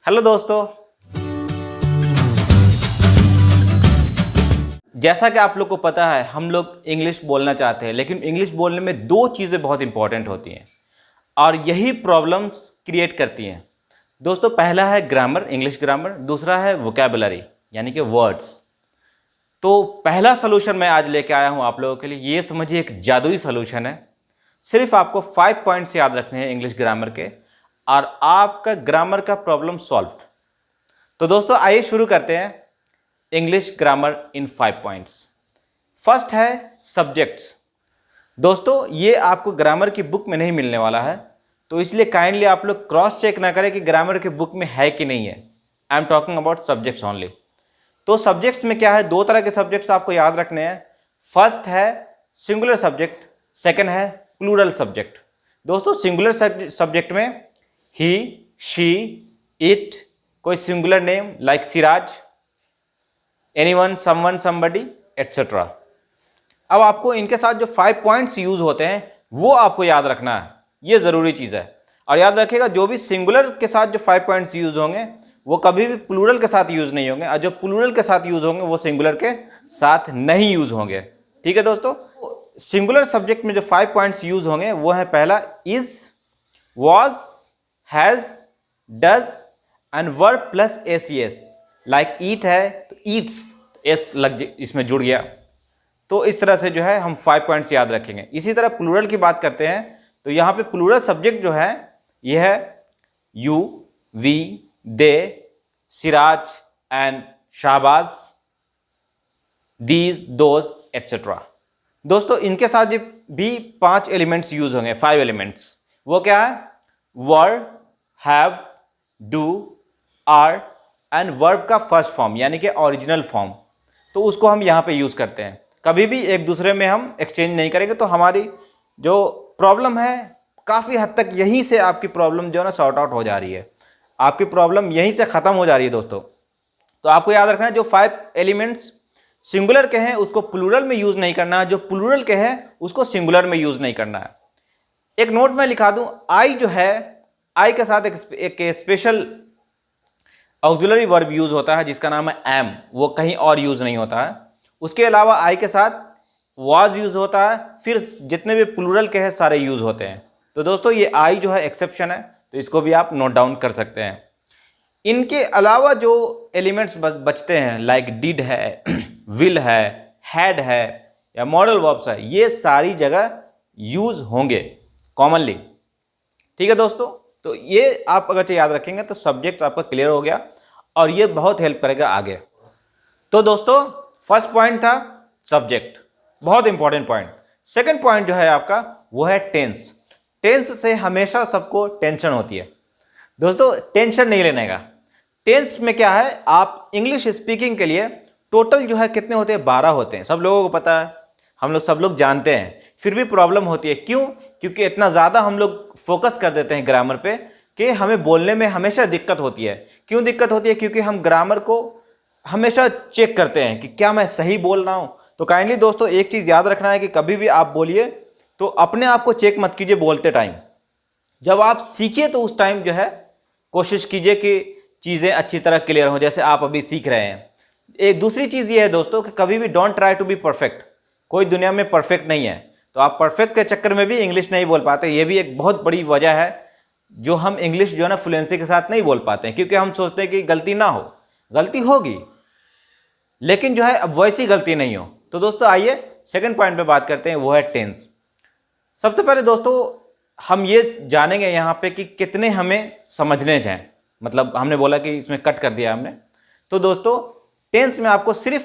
Hello दोस्तों, जैसा कि आप लोग को पता है हम लोग इंग्लिश बोलना चाहते हैं, लेकिन इंग्लिश बोलने में दो चीज़ें बहुत इंपॉर्टेंट होती हैं और यही प्रॉब्लम्स क्रिएट करती हैं। दोस्तों, पहला है ग्रामर, इंग्लिश ग्रामर, दूसरा है वोकैबुलरी यानी कि वर्ड्स। तो पहला सलूशन मैं आज लेके आया हूँ आप लोगों के लिए। ये समझिए एक जादुई सलूशन है। सिर्फ आपको 5 पॉइंट्स याद रखने हैं इंग्लिश ग्रामर के और आपका ग्रामर का प्रॉब्लम सॉल्व्ड। तो दोस्तों आइए शुरू करते हैं इंग्लिश ग्रामर इन 5 पॉइंट्स। फर्स्ट है सब्जेक्ट्स। दोस्तों ये आपको ग्रामर की बुक में नहीं मिलने वाला है, तो इसलिए काइंडली आप लोग क्रॉस चेक ना करें कि ग्रामर की बुक में है कि नहीं है। I am talking about subjects only. तो सब्जेक्ट्स में क्या है, दो तरह के सब्जेक्ट्स आपको याद रखने हैं। फर्स्ट है सिंगुलर सब्जेक्ट, सेकंड है प्लूरल सब्जेक्ट। दोस्तों सिंगुलर सब्जेक्ट में ही, शी, इट, कोई singular name like Siraj, anyone, someone, somebody, etcetera. अब आपको इनके साथ जो 5 पॉइंट्स यूज होते हैं वो आपको याद रखना है, ये ज़रूरी चीज़ है। और याद रखिएगा जो भी सिंगुलर के साथ जो 5 पॉइंट्स यूज होंगे वो कभी भी प्लूरल के साथ यूज नहीं होंगे, और जो प्लूरल के साथ यूज होंगे वो सिंगुलर के साथ नहीं यूज होंगे। ठीक है दोस्तों, सिंगुलर सब्जेक्ट में जो 5 पॉइंट्स यूज होंगे वो है पहला is, was, has, does and verb plus ACS. Like eat है तो ईट्स, एस लग इसमें जुड़ गया। तो इस तरह से जो है हम 5 पॉइंट्स याद रखेंगे। इसी तरह प्लूरल की बात करते हैं तो यहाँ पे प्लूरल सब्जेक्ट जो है यह है you, we, they, Siraj and Shahbaz, these, those, etcetera. दोस्तों इनके साथ भी 5 एलिमेंट्स यूज होंगे, 5 एलिमेंट्स। वो क्या है, were, have, do, are and verb का फर्स्ट फॉर्म यानी कि ओरिजिनल फॉर्म। तो उसको हम यहाँ पे यूज करते हैं। कभी भी एक दूसरे में हम एक्सचेंज नहीं करेंगे, तो हमारी जो प्रॉब्लम है काफ़ी हद तक यहीं से आपकी प्रॉब्लम जो है ना सॉर्ट आउट हो जा रही है, आपकी प्रॉब्लम यहीं से ख़त्म हो जा रही है दोस्तों। तो आपको याद रखना है जो 5 एलिमेंट्स सिंगुलर के हैं उसको प्लूरल में यूज़ नहीं करना है, जो प्लूरल के हैं उसको सिंगुलर में यूज़ नहीं करना है। एक नोट मैं लिखा दूं, आई जो है, आई के साथ एक स्पेशल ऑक्सिलरी वर्ब यूज़ होता है जिसका नाम है एम, वो कहीं और यूज़ नहीं होता है। उसके अलावा आई के साथ वाज यूज़ होता है, फिर जितने भी प्लूरल के हैं सारे यूज़ होते हैं। तो दोस्तों ये आई जो है एक्सेप्शन है, तो इसको भी आप नोट डाउन कर सकते हैं। इनके अलावा जो एलिमेंट्स बचते हैं लाइक डिड है, विल है, हैड है या मॉडल वर्ब्स है, ये सारी जगह यूज़ होंगे कॉमनली। ठीक है दोस्तों, तो ये आप अगर याद रखेंगे तो सब्जेक्ट आपका क्लियर हो गया और ये बहुत हेल्प करेगा आगे। तो दोस्तों फर्स्ट पॉइंट था सब्जेक्ट, बहुत इंपॉर्टेंट पॉइंट। सेकंड पॉइंट जो है आपका वो है टेंस। टेंस से हमेशा सबको टेंशन होती है। दोस्तों टेंशन नहीं लेने का। टेंस में क्या है, आप इंग्लिश स्पीकिंग के लिए टोटल जो है कितने होते हैं, 12 होते हैं। सब लोगों को पता है, हम लोग सब लोग जानते हैं, फिर भी प्रॉब्लम होती है। क्यों? क्योंकि इतना ज़्यादा हम लोग फोकस कर देते हैं ग्रामर पे कि हमें बोलने में हमेशा दिक्कत होती है। क्यों दिक्कत होती है? क्योंकि हम ग्रामर को हमेशा चेक करते हैं कि क्या मैं सही बोल रहा हूँ। तो काइंडली दोस्तों एक चीज़ याद रखना है कि कभी भी आप बोलिए तो अपने आप को चेक मत कीजिए बोलते टाइम। जब आप सीखिए तो उस टाइम जो है कोशिश कीजिए कि चीज़ें अच्छी तरह क्लियर हो, जैसे आप अभी सीख रहे हैं। एक दूसरी चीज़ ये है दोस्तों कि कभी भी don't try to be perfect. कोई दुनिया में परफेक्ट नहीं है, तो आप परफेक्ट के चक्कर में भी इंग्लिश नहीं बोल पाते। ये भी एक बहुत बड़ी वजह है जो हम इंग्लिश जो है ना फ्लुएंसी के साथ नहीं बोल पाते हैं, क्योंकि हम सोचते हैं कि गलती ना हो। गलती होगी लेकिन जो है अब वैसी गलती नहीं हो। तो दोस्तों आइए सेकंड पॉइंट पे बात करते हैं, वो है टेंस। सबसे पहले दोस्तों हम ये जानेंगे यहाँ पे कि कितने हमें समझने जाएं। मतलब हमने बोला कि इसमें कट कर दिया हमने। तो दोस्तों टेंस में आपको सिर्फ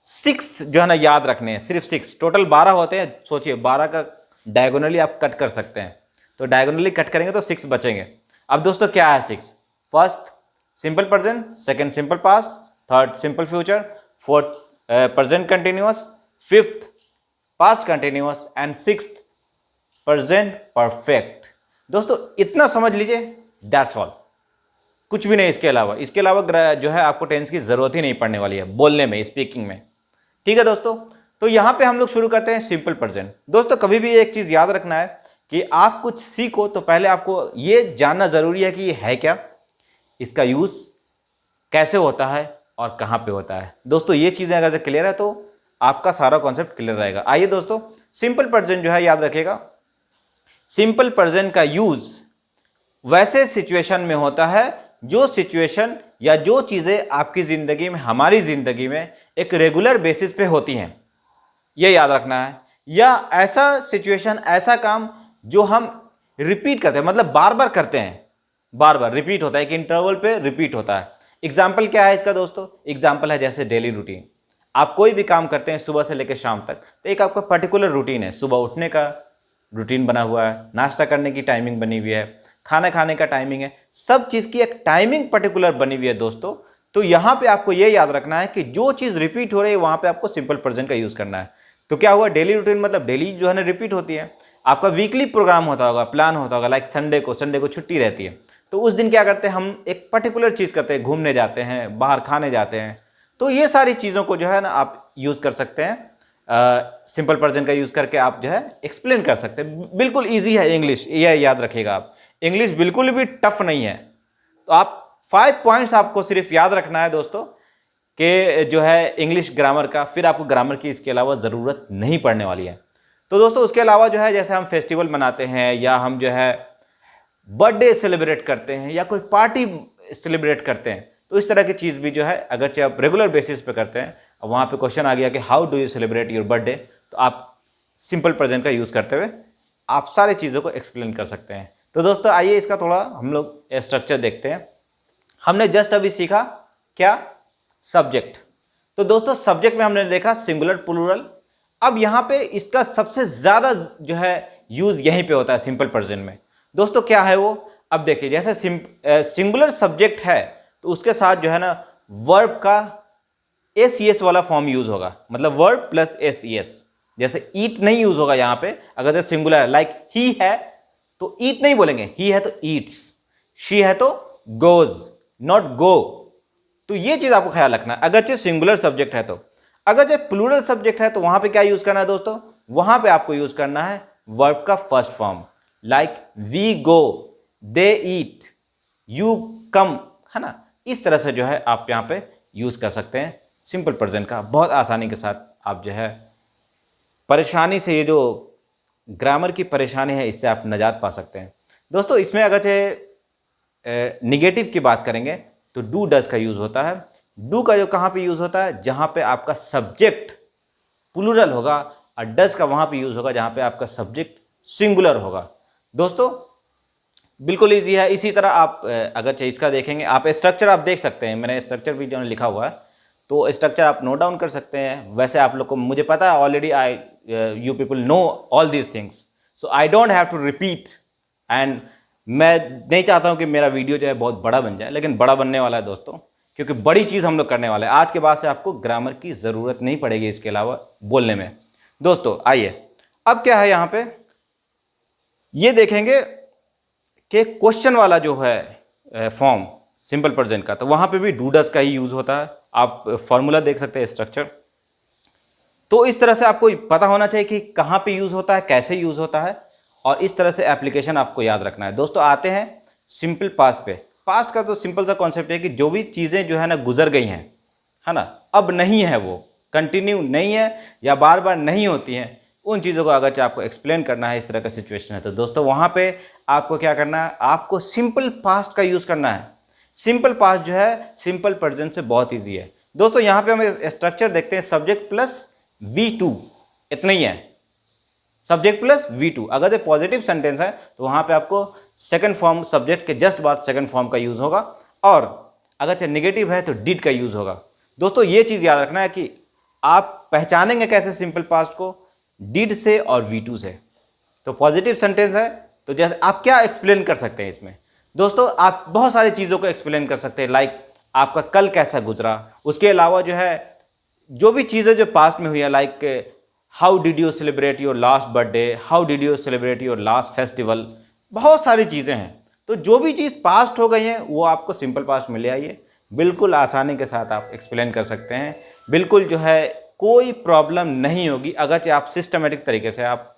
6 जो है ना याद रखने हैं, सिर्फ 6। टोटल 12 होते हैं। सोचिए 12 का डायगोनली आप कट कर सकते हैं, तो डायगोनली कट करेंगे तो 6 बचेंगे। अब दोस्तों क्या है 6? First simple present, second simple past, third simple future, fourth present continuous, fifth past continuous and sixth present perfect. दोस्तों इतना समझ लीजिए, दैट्स ऑल, कुछ भी नहीं इसके अलावा। इसके अलावा जो है आपको टेंस की ज़रूरत ही नहीं पड़ने वाली है बोलने में, स्पीकिंग में। ठीक है दोस्तों, तो यहाँ पे हम लोग शुरू करते हैं सिंपल प्रेजेंट। दोस्तों कभी भी एक चीज़ याद रखना है कि आप कुछ सीखो तो पहले आपको ये जानना ज़रूरी है कि ये है क्या, इसका यूज़ कैसे होता है और कहाँ पे होता है। दोस्तों ये चीज़ें अगर क्लियर है तो आपका सारा कॉन्सेप्ट क्लियर रहेगा। आइए दोस्तों, सिंपल प्रेजेंट जो है याद रखिएगा, सिंपल प्रेजेंट का यूज़ वैसे सिचुएशन में होता है जो सिचुएशन या जो चीज़ें आपकी ज़िंदगी में, हमारी ज़िंदगी में एक रेगुलर बेसिस पे होती हैं, ये याद रखना है। या ऐसा सिचुएशन, ऐसा काम जो हम रिपीट करते हैं, मतलब बार बार करते हैं, बार बार रिपीट होता है, एक इंटरवल पे रिपीट होता है। एग्जाम्पल क्या है इसका दोस्तों? एग्जाम्पल है जैसे डेली रूटीन। आप कोई भी काम करते हैं सुबह से लेकर शाम तक, तो एक आपका पर्टिकुलर रूटीन है। सुबह उठने का रूटीन बना हुआ है, नाश्ता करने की टाइमिंग बनी हुई है, खाना खाने का टाइमिंग है, सब चीज़ की एक टाइमिंग पर्टिकुलर बनी हुई है दोस्तों। तो यहाँ पे आपको ये याद रखना है कि जो चीज़ रिपीट हो रही है वहाँ पे आपको सिंपल प्रेजेंट का यूज़ करना है। तो क्या हुआ, डेली रूटीन मतलब डेली जो है ना रिपीट होती है। आपका वीकली प्रोग्राम होता होगा, प्लान होता होगा, लाइक संडे को छुट्टी रहती है, तो उस दिन क्या करते हैं, हम एक पर्टिकुलर चीज़ करते हैं, घूमने जाते हैं, बाहर खाने जाते हैं। तो ये सारी चीज़ों को जो है ना आप यूज़ कर सकते हैं, सिंपल प्रेजेंट का यूज़ करके आप जो है एक्सप्लेन कर सकते हैं। बिल्कुल ईजी है इंग्लिश, ये याद रखिएगा आप, इंग्लिश बिल्कुल भी टफ नहीं है। तो आप 5 पॉइंट्स आपको सिर्फ याद रखना है दोस्तों कि जो है इंग्लिश ग्रामर का, फिर आपको ग्रामर की इसके अलावा ज़रूरत नहीं पड़ने वाली है। तो दोस्तों उसके अलावा जो है जैसे हम फेस्टिवल मनाते हैं, या हम जो है बर्थडे सेलिब्रेट करते हैं, या कोई पार्टी सेलिब्रेट करते हैं, तो इस तरह की चीज़ भी जो है अगरचे आप रेगुलर बेसिस पे करते हैं, अब वहाँ पे क्वेश्चन आ गया कि how do you celebrate your birthday, तो आप सिंपल प्रेजेंट का यूज़ करते हुए आप सारी चीज़ों को एक्सप्लेन कर सकते हैं। तो दोस्तों आइए इसका थोड़ा हम लोग स्ट्रक्चर देखते हैं। हमने जस्ट अभी सीखा क्या, सब्जेक्ट। तो दोस्तों सब्जेक्ट में हमने देखा सिंगुलर प्लूरल। अब यहाँ पे इसका सबसे ज़्यादा जो है यूज़ यहीं पे होता है सिंपल प्रेजेंट में। दोस्तों क्या है वो, अब देखिए जैसे सिंगुलर सब्जेक्ट है तो उसके साथ जो है ना वर्ब का एस वाला फॉर्म यूज होगा, मतलब वर्ब प्लस एस। जैसे ईट नहीं यूज होगा यहाँ पे, अगर जैसे सिंगुलर है, लाइक ही है तो ईट नहीं बोलेंगे, ही है तो ईट्स, शी है तो गोज, नॉट गो। तो ये चीज आपको ख्याल रखना है अगर सिंगुलर सब्जेक्ट है तो। अगर जो प्लूरल सब्जेक्ट है तो वहां पे क्या यूज करना है दोस्तों, वहां पे आपको यूज करना है वर्ब का first form, like we go, they eat, you come, है ना। इस तरह से जो है आप यहाँ पे यूज कर सकते हैं सिंपल प्रेजेंट का, बहुत आसानी के साथ। आप जो है परेशानी से, ये जो ग्रामर की परेशानी है, इससे आप निजात पा सकते हैं दोस्तों। इसमें अगर निगेटिव की बात करेंगे तो डू डज का यूज होता है। डू का जो कहाँ पे यूज होता है, जहाँ पे आपका सब्जेक्ट प्लूरल होगा, और डज का वहाँ पे यूज होगा जहाँ पे आपका सब्जेक्ट सिंगुलर होगा। दोस्तों बिल्कुल ईजी है। इसी तरह आप अगर इसका देखेंगे, आप स्ट्रक्चर आप देख सकते हैं, मैंने स्ट्रक्चर वीडियो में लिखा हुआ है, तो स्ट्रक्चर आप नोट डाउन कर सकते हैं। वैसे आप लोग को मुझे पता है already, you people know all these things, so I don't have to repeat. And मैं नहीं चाहता हूँ कि मेरा वीडियो जो है बहुत बड़ा बन जाए, लेकिन बड़ा बनने वाला है दोस्तों, क्योंकि बड़ी चीज़ हम लोग करने वाले हैं। आज के बाद से आपको ग्रामर की ज़रूरत नहीं पड़ेगी इसके अलावा बोलने में। दोस्तों आइए, अब क्या है यहाँ पे, ये देखेंगे कि क्वेश्चन वाला जो है फॉर्म सिंपल प्रेजेंट का, तो वहाँ पे भी डू डज का ही यूज़ होता है। आप फॉर्मूला देख सकते हैं, स्ट्रक्चर। तो इस तरह से आपको पता होना चाहिए कि कहाँ पे यूज़ होता है, कैसे यूज़ होता है, और इस तरह से एप्लीकेशन आपको याद रखना है। दोस्तों आते हैं सिंपल पास्ट पे। पास्ट का तो सिंपल सा कॉन्सेप्ट है कि जो भी चीज़ें जो है ना गुजर गई हैं, है ना, अब नहीं है, वो कंटिन्यू नहीं है या बार बार नहीं होती हैं, उन चीज़ों को अगर आपको एक्सप्लेन करना है, इस तरह का सिचुएशन है, तो दोस्तों वहाँ पे आपको क्या करना है, आपको सिंपल पास्ट का यूज़ करना है। सिंपल पास्ट जो है सिंपल प्रेजेंट से बहुत ईजी है। दोस्तों यहाँ पे हम स्ट्रक्चर देखते हैं, सब्जेक्ट प्लस V2, इतना ही है, सब्जेक्ट प्लस V2। अगर जो पॉजिटिव सेंटेंस है तो वहाँ पे आपको सेकंड फॉर्म, सब्जेक्ट के जस्ट बाद सेकंड फॉर्म का यूज़ होगा, और अगर नेगेटिव है तो डिड का यूज़ होगा। दोस्तों ये चीज़ याद रखना है कि आप पहचानेंगे कैसे सिंपल पास्ट को, डिड से और V2 से। तो पॉजिटिव सेंटेंस है तो जैसे आप क्या एक्सप्लेन कर सकते हैं इसमें, दोस्तों आप बहुत सारी चीज़ों को एक्सप्लेन कर सकते हैं, लाइक आपका कल कैसा गुजरा। उसके अलावा जो है जो भी चीज़ें जो पास्ट में हुई है, like how did you celebrate your last birthday, how did you celebrate your last festival, बहुत सारी चीज़ें हैं। तो जो भी चीज़ पास्ट हो गई हैं वो आपको सिंपल पास्ट में ले आइए, बिल्कुल आसानी के साथ आप एक्सप्लेन कर सकते हैं। बिल्कुल जो है कोई प्रॉब्लम नहीं होगी अगर आप सिस्टमेटिक तरीके से आप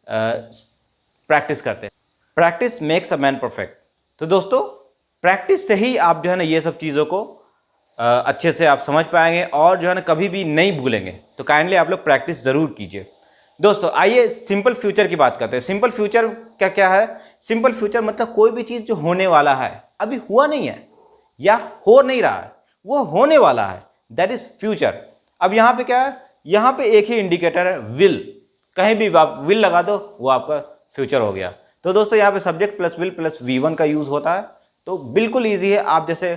प्रैक्टिस करते हैं। Practice makes a man perfect. तो दोस्तों प्रैक्टिस से ही आप जो है ना ये सब चीज़ों को अच्छे से आप समझ पाएंगे और जो है ना कभी भी नहीं भूलेंगे। तो काइंडली आप लोग प्रैक्टिस ज़रूर कीजिए। दोस्तों आइए सिंपल फ्यूचर की बात करते हैं। सिंपल फ्यूचर क्या क्या है? सिंपल फ्यूचर मतलब कोई भी चीज़ जो होने वाला है, अभी हुआ नहीं है या हो नहीं रहा है, वो होने वाला है, दैट इज फ्यूचर। अब यहाँ पे क्या है? यहाँ पे एक ही इंडिकेटर है, विल। कहीं भी आप विल लगा दो वो आपका फ्यूचर हो गया। तो दोस्तों यहाँ पे subject plus will plus V1 का यूज़ होता है। तो बिल्कुल ईजी है। आप जैसे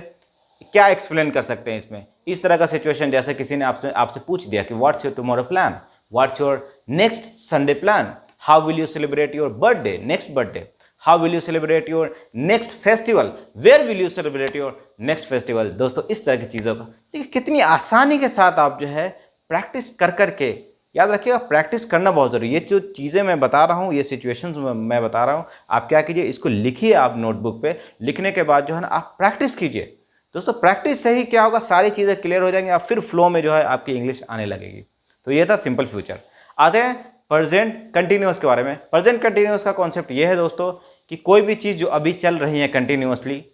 क्या एक्सप्लेन कर सकते हैं इसमें? इस तरह का सिचुएशन, जैसे किसी ने आपसे पूछ दिया कि what's your tomorrow plan, what's your next Sunday plan, how will you celebrate your birthday, next birthday, how will you celebrate your next festival, where will you celebrate your next festival. दोस्तों इस तरह की चीज़ों का देखिए कितनी आसानी के साथ आप जो है प्रैक्टिस कर करके, याद रखिएगा प्रैक्टिस करना बहुत ज़रूरी है। ये जो चीज़ें मैं बता रहा हूँ, ये सिचुएशंस मैं बता रहा हूँ, आप क्या कीजिए, इसको लिखिए आप नोटबुक पे। लिखने के बाद जो है ना आप प्रैक्टिस कीजिए। दोस्तों प्रैक्टिस से ही क्या होगा, सारी चीज़ें क्लियर हो जाएंगी, आप फिर फ्लो में जो है आपकी इंग्लिश आने लगेगी। तो ये था सिंपल फ्यूचर। आते हैं प्रेजेंट कंटिन्यूअस के बारे में। प्रेजेंट कंटिन्यूअस का कॉन्सेप्ट ये है दोस्तों कि कोई भी चीज़ जो अभी चल रही है कंटिन्यूअसली,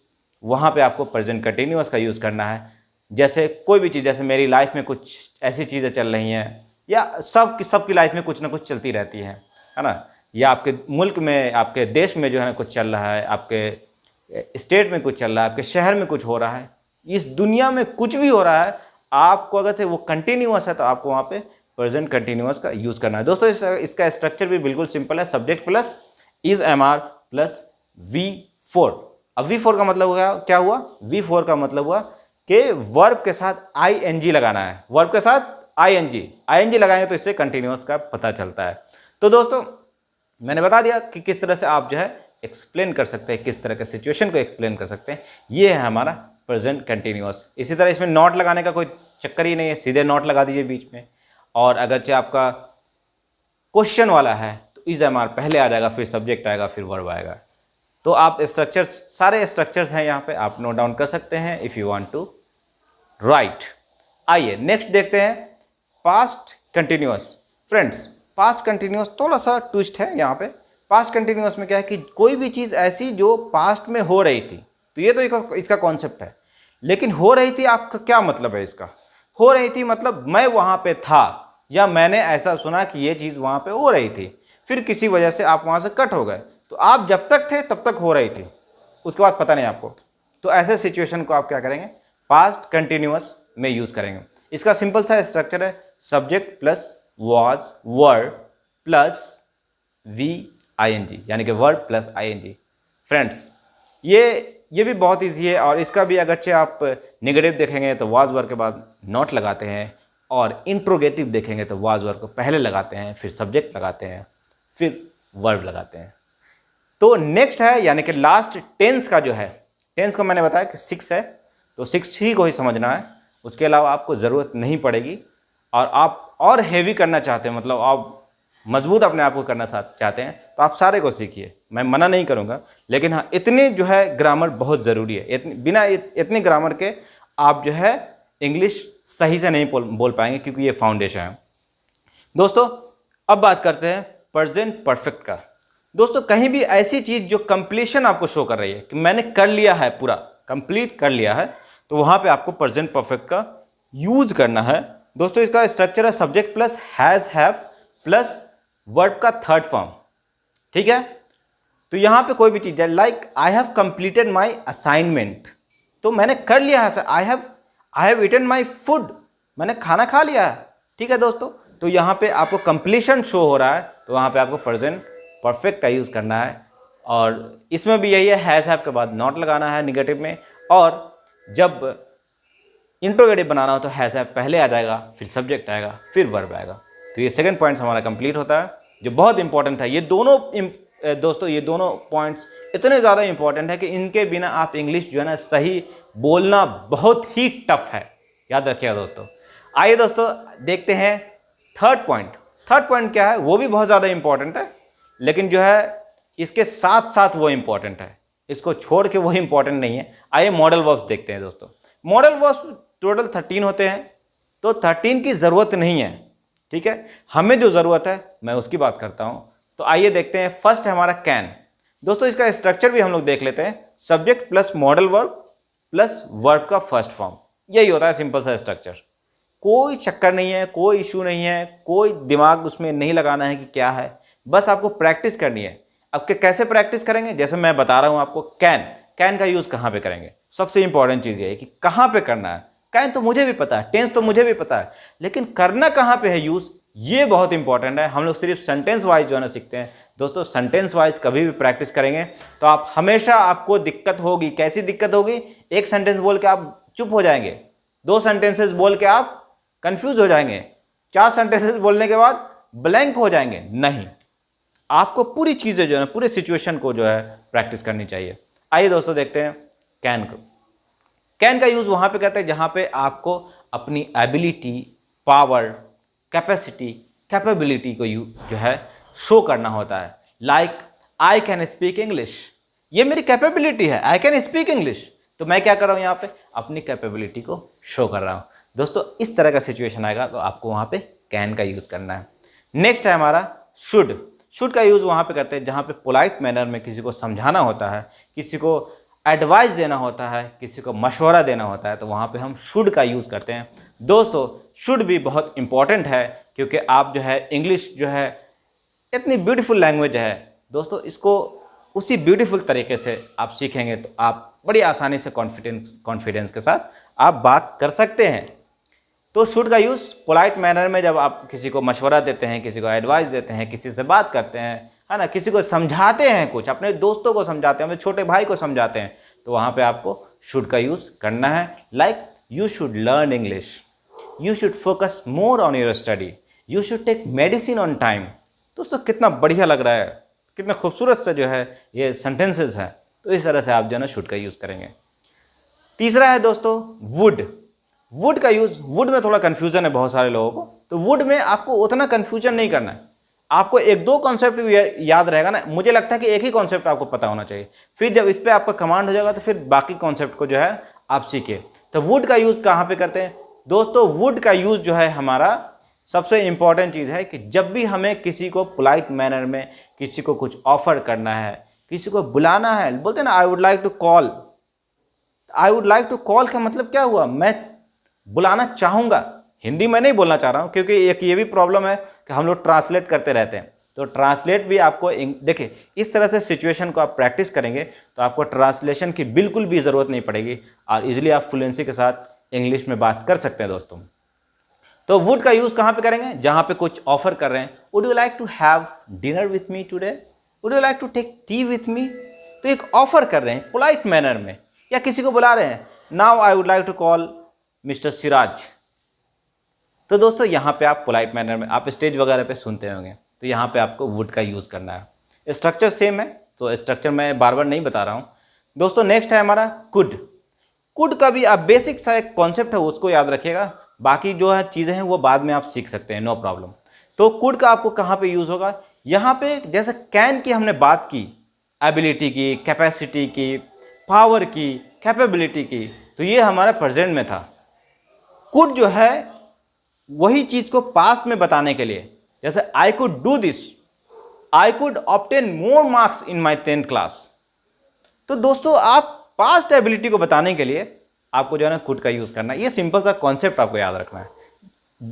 वहाँ पे आपको प्रेजेंट कंटिन्यूअस का यूज़ करना है। जैसे कोई भी चीज़, जैसे मेरी लाइफ में कुछ ऐसी चीज़ें चल रही हैं, या सबकी लाइफ में कुछ ना कुछ चलती रहती है ना, या आपके मुल्क में, आपके देश में जो है ना कुछ चल रहा है, आपके स्टेट में कुछ चल रहा है, आपके शहर में कुछ हो रहा है, इस दुनिया में कुछ भी हो रहा है, आपको अगर से वो कंटिन्यूअस है तो आपको वहाँ पे प्रेजेंट कंटिन्यूअस का यूज़ करना है। दोस्तों इसका स्ट्रक्चर भी बिल्कुल सिंपल है, subject plus is MR plus V4। अब V4 का मतलब क्या हुआ? V4 का मतलब हुआ कि वर्ब के साथ ING लगाना है। वर्ब के साथ ING लगाएंगे तो इससे कंटिन्यूअस का पता चलता है। तो दोस्तों मैंने बता दिया कि किस तरह से आप जो है एक्सप्लेन कर सकते हैं, किस तरह के सिचुएशन को एक्सप्लेन कर सकते हैं। ये है हमारा प्रेजेंट कंटिन्यूअस। इसी तरह इसमें नॉट लगाने का कोई चक्कर ही नहीं है, सीधे नॉट लगा दीजिए बीच में। और अगर चाहे आपका क्वेश्चन वाला है तो इज MR पहले आ जाएगा, फिर सब्जेक्ट आएगा, फिर वर्ब आएगा। तो आप स्ट्रक्चर्स, सारे स्ट्रक्चर्स हैं यहाँ पे, आप नोट डाउन कर सकते हैं if you want to write. आइए नेक्स्ट देखते हैं past continuous. Friends past continuous थोड़ा सा ट्विस्ट है यहाँ पे। पास्ट कंटिन्यूअस में क्या है कि कोई भी चीज़ ऐसी जो पास्ट में हो रही थी, तो ये तो इसका कॉन्सेप्ट है। लेकिन हो रही थी, आपका क्या मतलब है इसका? हो रही थी मतलब मैं वहाँ पे था, या मैंने ऐसा सुना कि ये चीज़ वहाँ पे हो रही थी, फिर किसी वजह से आप वहाँ से कट हो गए, तो आप जब तक थे तब तक हो रही थी, उसके बाद पता नहीं आपको। तो ऐसे सिचुएशन को आप क्या करेंगे? पास्ट कंटिन्यूअस में यूज़ करेंगे। इसका सिंपल सा स्ट्रक्चर है, subject plus was verb plus VING, यानी कि वर्ब प्लस ING। फ्रेंड्स ये भी बहुत ईजी है, और इसका भी अगरचे आप नेगेटिव देखेंगे तो वाज वर्ब के बाद नॉट लगाते हैं, और इंट्रोगेटिव देखेंगे तो वाज वर्ब को पहले लगाते हैं, फिर सब्जेक्ट लगाते हैं, फिर वर्ब लगाते हैं। तो नेक्स्ट है, यानी कि लास्ट टेंस का जो है, टेंस को मैंने बताया कि 6 है, तो 6 ही को ही समझना है, उसके अलावा आपको ज़रूरत नहीं पड़ेगी। और आप और हैवी करना चाहते हैं, मतलब आप मजबूत अपने आप को करना चाहते हैं, तो आप सारे को सीखिए, मैं मना नहीं करूँगा। लेकिन हाँ, इतनी जो है ग्रामर बहुत ज़रूरी है। बिना इतनी ग्रामर के आप जो है इंग्लिश सही से नहीं बोल पाएंगे, क्योंकि ये फाउंडेशन है। दोस्तों अब बात करते हैं प्रेजेंट परफेक्ट का। दोस्तों कहीं भी ऐसी चीज़ जो कंप्लीशन आपको शो कर रही है कि मैंने कर लिया है, पूरा कंप्लीट कर लिया है, तो वहाँ पे आपको प्रेजेंट परफेक्ट का यूज़ करना है। दोस्तों इसका स्ट्रक्चर है subject plus has have plus verb का थर्ड फॉर्म, ठीक है। तो यहाँ पे कोई भी चीज़ है, like I have completed my assignment, तो मैंने कर लिया है sir. I have eaten my food, मैंने खाना खा लिया है, ठीक है दोस्तों। तो यहाँ पे आपको कंप्लीशन शो हो रहा है, तो वहाँ पे आपको प्रेजेंट परफेक्ट का यूज़ करना है। और इसमें भी यही है, हैज़ हैव के बाद नॉट लगाना है निगेटिव में, और जब इंट्रोगेटिव बनाना हो तो हैज़ हैव पहले आ जाएगा, फिर सब्जेक्ट आएगा, फिर वर्ब आएगा। तो ये सेकंड पॉइंट्स हमारा कंप्लीट होता है, जो बहुत इंपॉर्टेंट है। ये दोनों दोस्तों ये दोनों पॉइंट्स इतने ज़्यादा इंपॉर्टेंट है कि इनके बिना आप इंग्लिश जो है ना सही बोलना बहुत ही टफ है, याद रखिएगा दोस्तों। आइए दोस्तों देखते हैं थर्ड पॉइंट। थर्ड पॉइंट क्या है, वो भी बहुत ज़्यादा इंपॉर्टेंट है, लेकिन जो है इसके साथ साथ वो इंपॉर्टेंट है, इसको छोड़ के वो इंपॉर्टेंट नहीं है। आइए मॉडल वर्ब्स देखते हैं दोस्तों। मॉडल वर्ब्स टोटल 13 होते हैं, तो 13 की ज़रूरत नहीं है, ठीक है। हमें जो ज़रूरत है मैं उसकी बात करता हूँ। तो आइए देखते हैं, फर्स्ट है हमारा कैन। दोस्तों इसका स्ट्रक्चर भी हम लोग देख लेते हैं, subject plus modal verb plus verb का फर्स्ट फॉर्म, यही होता है सिंपल सा स्ट्रक्चर। कोई चक्कर नहीं है, कोई इशू नहीं है, कोई दिमाग उसमें नहीं लगाना है कि क्या है, बस आपको प्रैक्टिस करनी है। अब कैसे प्रैक्टिस करेंगे, जैसे मैं बता रहा हूं आपको, कैन का यूज कहां पे करेंगे। सबसे इंपॉर्टेंट चीज ये है कि कहां पे करना है। कैन तो मुझे भी पता है, टेंस तो मुझे भी पता है, लेकिन करना कहां पे है यूज, ये बहुत इंपॉर्टेंट है। हम लोग सिर्फ सेंटेंस वाइज जो है ना सीखते हैं दोस्तों, सेंटेंस वाइज कभी भी प्रैक्टिस करेंगे तो आप हमेशा, आपको दिक्कत होगी। कैसी दिक्कत होगी, एक सेंटेंस बोल के आप चुप हो जाएंगे, 2 सेंटेंसेस बोल के आप कंफ्यूज हो जाएंगे, 4 सेंटेंसेस बोलने के बाद ब्लैंक हो जाएंगे। नहीं, आपको पूरी चीजें जो है ना, पूरे सिचुएशन को जो है प्रैक्टिस करनी चाहिए। आइए दोस्तों देखते हैं कैन को। कैन का यूज वहां पे करते हैं जहां पे आपको अपनी एबिलिटी, पावर, कैपेसिटी, कैपेबिलिटी को जो है शो करना होता है। Like I can speak English, ये मेरी कैपेबिलिटी है, आई कैन स्पीक इंग्लिश, तो मैं क्या कर रहा हूं, यहां पे अपनी कैपेबिलिटी को शो कर रहा हूं। दोस्तों इस तरह का सिचुएशन आएगा तो आपको वहां पे कैन का यूज करना है। नेक्स्ट है हमारा शुड। शुड का यूज वहां पे करते हैं जहां पे पोलाइट मैनर में किसी को समझाना होता है, किसी को एडवाइस देना होता है, किसी को मशवरा देना होता है, तो वहां पे हम शुड का यूज करते हैं। दोस्तों शुड भी बहुत इंपॉर्टेंट है, क्योंकि आप जो है इंग्लिश जो है इतनी ब्यूटीफुल लैंग्वेज है दोस्तों, इसको उसी ब्यूटीफुल तरीके से आप सीखेंगे तो आप बड़ी आसानी से कॉन्फिडेंस के साथ आप बात कर सकते हैं। तो शुड का यूज़ पोलाइट मैनर में जब आप किसी को मशवरा देते हैं, किसी को एडवाइस देते हैं, किसी से बात करते हैं, है ना, किसी को समझाते हैं, कुछ अपने दोस्तों को समझाते हैं, अपने छोटे भाई को समझाते हैं, तो वहाँ पे आपको शुड का यूज़ करना है। Like you should learn English, you should focus more on your study, you should take medicine on time. दोस्तों कितना बढ़िया लग रहा है, कितने खूबसूरत से जो है ये सेंटेंसेस हैं। तो इस तरह से आप जो है ना शुड का यूज़ करेंगे। तीसरा है दोस्तों वुड। वुड का यूज़, वुड में थोड़ा कन्फ्यूजन है बहुत सारे लोगों को, तो वुड में आपको उतना कन्फ्यूजन नहीं करना है। आपको 1-2 कॉन्सेप्ट याद रहेगा ना, मुझे लगता है कि एक ही कॉन्सेप्ट आपको पता होना चाहिए, फिर जब इस पर आपका कमांड हो जाएगा तो फिर बाकी कॉन्सेप्ट को जो है आप सीखिए। तो वुड का यूज़ कहाँ पे करते हैं दोस्तों, वुड का यूज़ जो है हमारा सबसे इंपॉर्टेंट चीज़ है कि जब भी हमें किसी को पोलाइट मैनर में किसी को कुछ ऑफर करना है, किसी को बुलाना है, बोलते हैं ना I would like to call. I would like to call का मतलब क्या हुआ, मैं बुलाना चाहूँगा। हिंदी में नहीं बोलना चाह रहा हूँ, क्योंकि एक ये भी प्रॉब्लम है कि हम लोग ट्रांसलेट करते रहते हैं, तो ट्रांसलेट भी आपको देखिए इस तरह से सिचुएशन को आप प्रैक्टिस करेंगे तो आपको ट्रांसलेशन की बिल्कुल भी ज़रूरत नहीं पड़ेगी और इजीली आप फ्लुएंसी के साथ इंग्लिश में बात कर सकते हैं दोस्तों। तो वुड का यूज़ कहाँ पे करेंगे, जहाँ पे कुछ ऑफर कर रहे हैं, would you like to have dinner with me today, would you like to take tea with me. तो एक ऑफर कर रहे हैं पोलाइट मैनर में, या किसी को बुला रहे हैं, now I would like to call mister Siraj. तो दोस्तों यहाँ पे आप पोलाइट मैनर में, आप स्टेज वगैरह पे सुनते होंगे, तो यहाँ पे आपको वुड का यूज़ करना है। स्ट्रक्चर सेम है, तो स्ट्रक्चर मैं बार बार नहीं बता रहा हूँ दोस्तों। नेक्स्ट है हमारा कुड। कुड का भी आप बेसिक सा एक कॉन्सेप्ट है उसको याद रखिएगा, बाकी जो है चीज़ें हैं वो बाद में आप सीख सकते हैं, नो प्रॉब्लम। तो कुड का आपको कहाँ पे यूज़ होगा, यहाँ पे जैसे कैन की हमने बात की, एबिलिटी की, कैपेसिटी की, पावर की, कैपेबिलिटी की, तो ये हमारा प्रेजेंट में था। कुड जो है वही चीज़ को पास्ट में बताने के लिए, जैसे I could do this, I could obtain more marks in my 10th class. तो दोस्तों आप पास्ट एबिलिटी को बताने के लिए आपको जो है ना कुड का यूज़ करना है। ये सिंपल सा कॉन्सेप्ट आपको याद रखना है।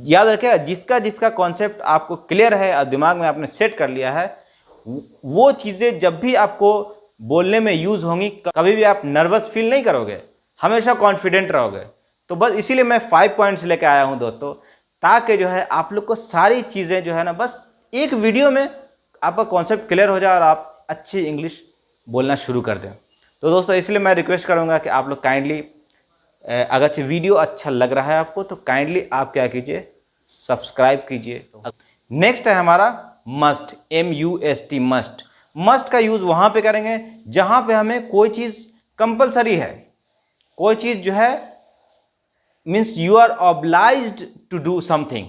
याद रखिएगा, जिसका कॉन्सेप्ट आपको क्लियर है और दिमाग में आपने सेट कर लिया है, वो चीज़ें जब भी आपको बोलने में यूज़ होंगी, कभी भी आप नर्वस फील नहीं करोगे, हमेशा कॉन्फिडेंट रहोगे। तो बस इसीलिए मैं 5 पॉइंट्स लेके आया हूँ दोस्तों, ताकि जो है आप लोग को सारी चीज़ें जो है ना बस एक वीडियो में आपका कॉन्सेप्ट क्लियर हो जाए और आप अच्छी इंग्लिश बोलना शुरू कर दें। तो दोस्तों इसलिए मैं रिक्वेस्ट करूँगा कि आप लोग काइंडली, अगर वीडियो अच्छा लग रहा है आपको, तो काइंडली आप क्या कीजिए, सब्सक्राइब कीजिए। नेक्स्ट है हमारा मस्ट, MUST, मस्ट। मस्ट का यूज़ वहाँ पे करेंगे जहाँ पे हमें कोई चीज़ कंपलसरी है, कोई चीज़ जो है means you are obliged to do something,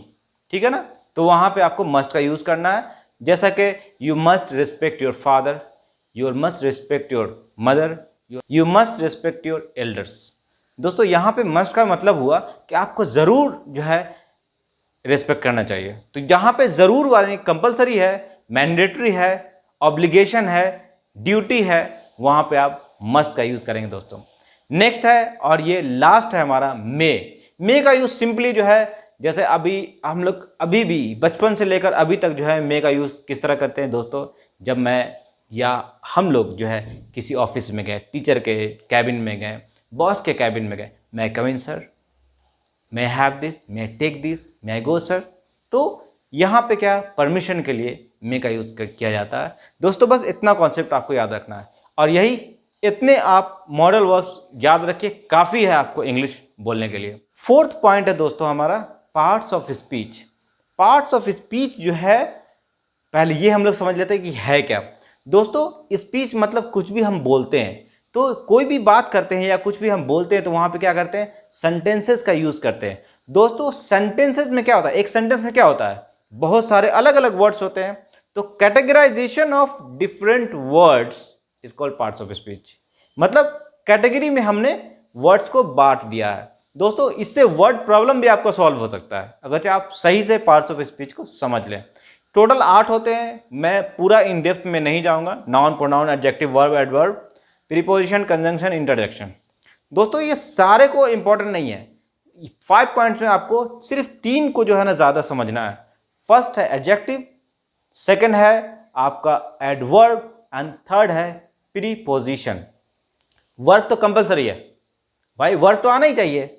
ठीक है ना, तो वहाँ पे आपको मस्ट का यूज़ करना है। जैसा कि you must respect your father, you must respect your mother, you must respect your elders. दोस्तों यहाँ पे मस्ट का मतलब हुआ कि आपको ज़रूर जो है रिस्पेक्ट करना चाहिए। तो जहाँ पे ज़रूर वाली कंपलसरी है, मैंडेटरी है, ऑब्लिगेशन है, ड्यूटी है वहां पे आप मस्ट का यूज करेंगे दोस्तों। नेक्स्ट है और ये लास्ट है हमारा मे का यूज सिंपली जो है, जैसे अभी हम लोग अभी भी बचपन से लेकर अभी तक जो है मे का यूज किस तरह करते हैं दोस्तों, जब मैं या हम लोग जो है किसी ऑफिस में गए, टीचर के कैबिन में गए, बॉस के कैबिन में गए, may come in sir, may have this, may take this, may go sir. तो यहाँ पे क्या परमिशन के लिए मे का यूज किया जाता है दोस्तों। बस इतना कॉन्सेप्ट आपको याद रखना है और यही इतने आप मॉडल वर्ब्स याद रखिए, काफ़ी है आपको इंग्लिश बोलने के लिए। फोर्थ पॉइंट है दोस्तों हमारा parts of speech. Parts of speech जो है, पहले ये हम लोग समझ लेते हैं कि है क्या दोस्तों। स्पीच मतलब कुछ भी हम बोलते हैं, तो कोई भी बात करते हैं या कुछ भी हम बोलते हैं तो वहां पे क्या करते हैं, सेंटेंसेस का यूज करते हैं दोस्तों। सेंटेंसेस में क्या होता है, एक सेंटेंस में क्या होता है, बहुत सारे अलग अलग वर्ड्स होते हैं, तो categorization of different words is called parts of speech. मतलब कैटेगरी में हमने वर्ड्स को बांट दिया है दोस्तों। इससे वर्ड प्रॉब्लम भी आपका सॉल्व हो सकता है अगर आप सही से पार्ट्स ऑफ स्पीच को समझ लें। टोटल 8 होते हैं, मैं पूरा इन डेप्थ में नहीं जाऊंगा। Noun, pronoun, adjective, verb, adverb, preposition, conjunction, interjection. दोस्तों ये सारे को इंपॉर्टेंट नहीं है, 5 पॉइंट्स में आपको सिर्फ 3 को जो है ना ज़्यादा समझना है। फर्स्ट है एडजेक्टिव, सेकंड है आपका एडवर्ब एंड थर्ड है प्रीपोजिशन। वर्ब तो कंपलसरी है भाई, वर्ब तो आना ही चाहिए,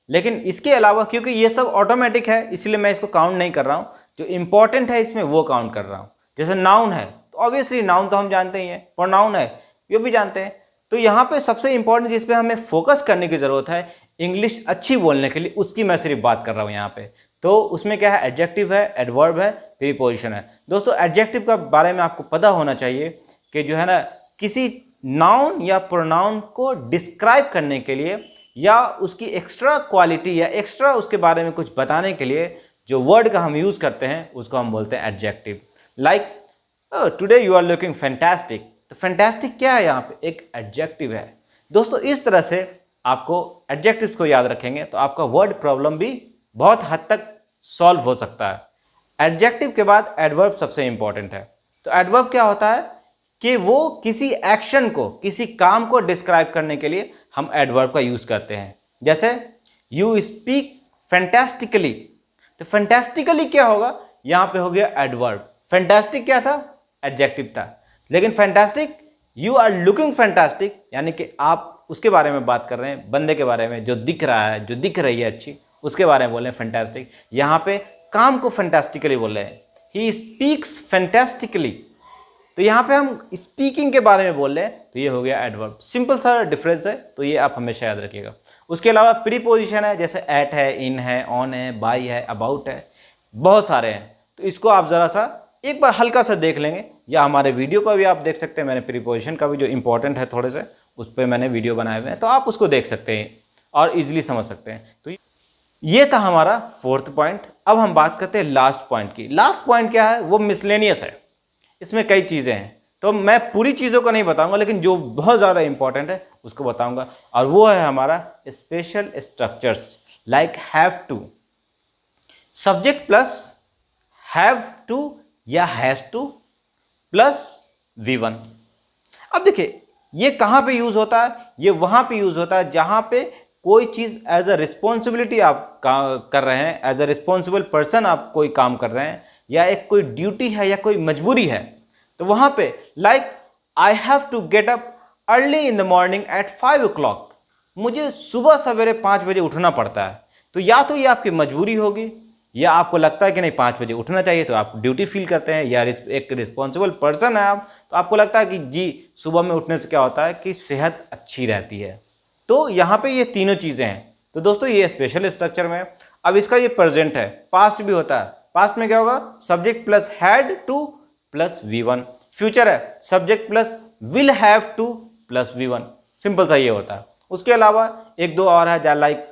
लेकिन इसके अलावा क्योंकि ये सब ऑटोमेटिक है इसलिए मैं इसको काउंट नहीं कर रहा हूँ। जो इंपॉर्टेंट है इसमें वो काउंट कर रहा हूँ। जैसे नाउन है तो ऑब्वियसली नाउन तो हम जानते ही हैं, प्रोनाउन है ये भी जानते हैं। तो यहाँ पे सबसे इंपॉर्टेंट जिस पे हमें फोकस करने की ज़रूरत है इंग्लिश अच्छी बोलने के लिए, उसकी मैं सिर्फ बात कर रहा हूँ यहाँ पे। तो उसमें क्या है, एडजेक्टिव है, एडवर्ब है, प्रीपोजिशन है। दोस्तों एडजेक्टिव का बारे में आपको पता होना चाहिए कि जो है ना किसी नाउन या प्रोनाउन को डिस्क्राइब करने के लिए या उसकी एक्स्ट्रा क्वालिटी या एक्स्ट्रा उसके बारे में कुछ बताने के लिए जो वर्ड का हम यूज़ करते हैं उसको हम बोलते हैं adjective. Like today you are looking fantastic, तो फैंटास्टिक क्या है यहाँ पे, एक एडजेक्टिव है दोस्तों। इस तरह से आपको एडजेक्टिव्स को याद रखेंगे तो आपका वर्ड प्रॉब्लम भी बहुत हद तक सॉल्व हो सकता है। एडजेक्टिव के बाद एडवर्ब सबसे इंपॉर्टेंट है। तो एडवर्ब क्या होता है कि वो किसी एक्शन को, किसी काम को डिस्क्राइब करने के लिए हम एडवर्ब का यूज करते हैं। जैसे यू स्पीक फैंटास्टिकली, तो फैंटास्टिकली क्या होगा, यहां पे हो गया एडवर्ब। फैंटास्टिक क्या था, एडजेक्टिव था, लेकिन fantastic you are looking fantastic यानी कि आप उसके बारे में बात कर रहे हैं, बंदे के बारे में जो दिख रहा है, जो दिख रही है अच्छी, उसके बारे में बोल रहे हैं फैंटास्टिक। यहां पे काम को फैंटास्टिकली बोल रहे हैं, ही स्पीक्स फैंटास्टिकली, तो यहाँ पे हम स्पीकिंग के बारे में बोल रहे हैं तो ये हो गया एडवर्ब। सिंपल सा डिफरेंस है, तो ये आप हमेशा याद रखिएगा। उसके अलावा प्रीपोजिशन है, जैसे एट है, इन है, ऑन है, बाय है, अबाउट है, बहुत सारे हैं। तो इसको आप ज़रा सा एक बार हल्का सा देख लेंगे, या हमारे वीडियो का भी आप देख सकते हैं। मैंने प्रीपोजिशन का भी जो इंपॉर्टेंट है थोड़े से उस पर मैंने वीडियो बनाए हुए हैं, तो आप उसको देख सकते हैं और ईजिली समझ सकते हैं। तो ये था हमारा 4th पॉइंट। अब हम बात करते हैं लास्ट पॉइंट की। लास्ट पॉइंट क्या है, वो मिसलेनियस है। इसमें कई चीज़ें हैं, तो मैं पूरी चीज़ों को नहीं बताऊंगा, लेकिन जो बहुत ज़्यादा इंपॉर्टेंट है उसको बताऊंगा, और वो है हमारा special structures like have to. Subject plus have to या हैज़ टू प्लस V1। अब देखिए ये कहाँ पे यूज़ होता है, ये वहाँ पे यूज़ होता है जहाँ पे कोई चीज़ एज अ रिस्पॉन्सिबिलिटी आप कर रहे हैं, एज अ रिस्पॉन्सिबल पर्सन आप कोई काम कर रहे हैं, या एक कोई ड्यूटी है या कोई मजबूरी है, तो वहां पे like I have to get up early in the morning at 5 o'clock, मुझे सुबह सवेरे 5 बजे उठना पड़ता है। तो या तो ये आपकी मजबूरी होगी, या आपको लगता है कि नहीं 5 बजे उठना चाहिए तो आप ड्यूटी फील करते हैं, या एक रिस्पॉन्सिबल पर्सन है आप, तो आपको लगता है कि जी सुबह में उठने से क्या होता है कि सेहत अच्छी रहती है। तो यहाँ पे ये तीनों चीज़ें हैं। तो दोस्तों ये स्पेशल स्ट्रक्चर में। अब इसका ये प्रेजेंट है, पास्ट भी होता है। पास्ट में क्या होगा, subject plus had to plus V1। Future है subject plus will have to plus V1। Simple सा ये होता है। उसके अलावा एक दो और है, लाइक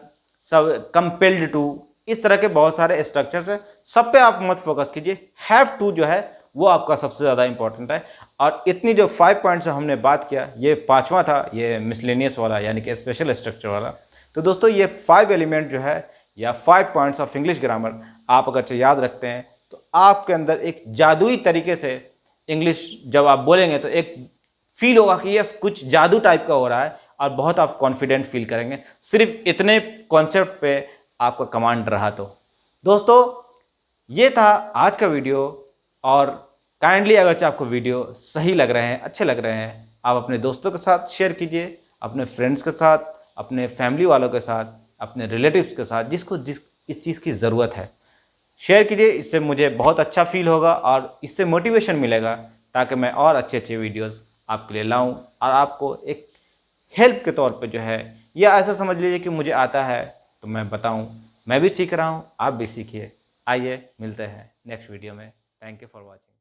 सब कंपेल्ड टू, इस तरह के बहुत सारे स्ट्रक्चर्स है। सब पे आप मत फोकस कीजिए, हैव टू जो है वो आपका सबसे ज़्यादा इंपॉर्टेंट है। और इतनी जो 5 पॉइंट्स हमने बात किया, ये 5वां था, ये मिसलेनियस वाला यानी कि स्पेशल स्ट्रक्चर वाला। तो दोस्तों ये 5 एलिमेंट जो है या 5 पॉइंट्स ऑफ इंग्लिश ग्रामर आप अगर याद रखते हैं तो आपके अंदर एक जादुई तरीके से इंग्लिश जब आप बोलेंगे तो एक फील होगा कि यस कुछ जादू टाइप का हो रहा है और बहुत आप कॉन्फिडेंट फील करेंगे सिर्फ इतने कॉन्सेप्ट पे आपका कमांड रहा तो। दोस्तों ये था आज का वीडियो, और काइंडली अगर आपको वीडियो सही लग रहे हैं, अच्छे लग रहे हैं, आप अपने दोस्तों के साथ शेयर कीजिए, अपने फ्रेंड्स के साथ, अपने फैमिली वालों के साथ, अपने रिलेटिव्स के साथ, जिसको इस चीज़ की ज़रूरत है शेयर कीजिए। इससे मुझे बहुत अच्छा फील होगा और इससे मोटिवेशन मिलेगा ताकि मैं और अच्छे अच्छे वीडियोस आपके लिए लाऊं और आपको एक हेल्प के तौर पे जो है, या ऐसा समझ लीजिए कि मुझे आता है तो मैं बताऊं, मैं भी सीख रहा हूं, आप भी सीखिए। आइए मिलते हैं नेक्स्ट वीडियो में। Thank you for watching.